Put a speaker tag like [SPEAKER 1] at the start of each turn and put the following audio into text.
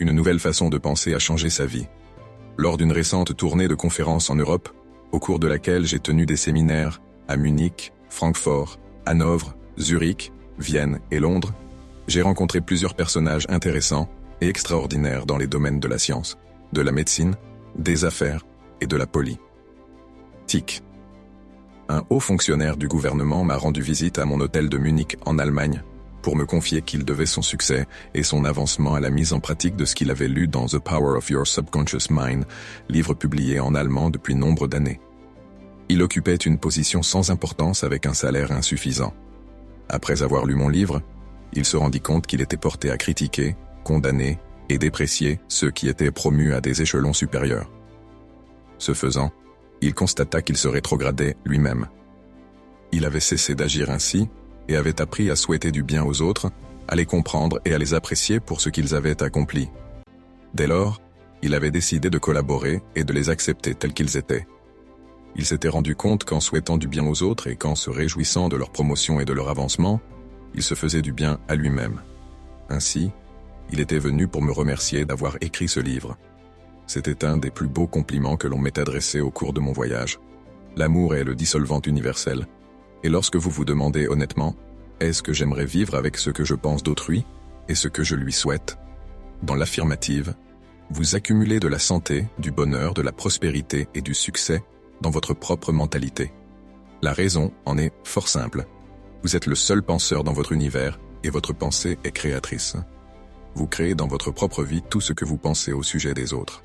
[SPEAKER 1] Une nouvelle façon de penser a changé sa vie. Lors d'une récente tournée de conférences en Europe, au cours de laquelle j'ai tenu des séminaires à Munich, Francfort, Hanovre, Zurich, Vienne et Londres, j'ai rencontré plusieurs personnages intéressants et extraordinaires dans les domaines de la science, de la médecine, des affaires et de la politique. Un haut fonctionnaire du gouvernement m'a rendu visite à mon hôtel de Munich en Allemagne pour me confier qu'il devait son succès et son avancement à la mise en pratique de ce qu'il avait lu dans The Power of Your Subconscious Mind, livre publié en allemand depuis nombre d'années. Il occupait une position sans importance avec un salaire insuffisant. Après avoir lu mon livre, il se rendit compte qu'il était porté à critiquer, condamner et déprécier ceux qui étaient promus à des échelons supérieurs. Ce faisant, il constata qu'il se rétrogradait lui-même. Il avait cessé d'agir ainsi et avait appris à souhaiter du bien aux autres, à les comprendre et à les apprécier pour ce qu'ils avaient accompli. Dès lors, il avait décidé de collaborer et de les accepter tels qu'ils étaient. Il s'était rendu compte qu'en souhaitant du bien aux autres et qu'en se réjouissant de leur promotion et de leur avancement, il se faisait du bien à lui-même. Ainsi, il était venu pour me remercier d'avoir écrit ce livre. C'était un des plus beaux compliments que l'on m'ait adressé au cours de mon voyage. L'amour est le dissolvant universel. Et lorsque vous vous demandez honnêtement, est-ce que j'aimerais vivre avec ce que je pense d'autrui et ce que je lui souhaite? Dans l'affirmative, vous accumulez de la santé, du bonheur, de la prospérité et du succès dans votre propre mentalité. La raison en est fort simple. Vous êtes le seul penseur dans votre univers et votre pensée est créatrice. Vous créez dans votre propre vie tout ce que vous pensez au sujet des autres.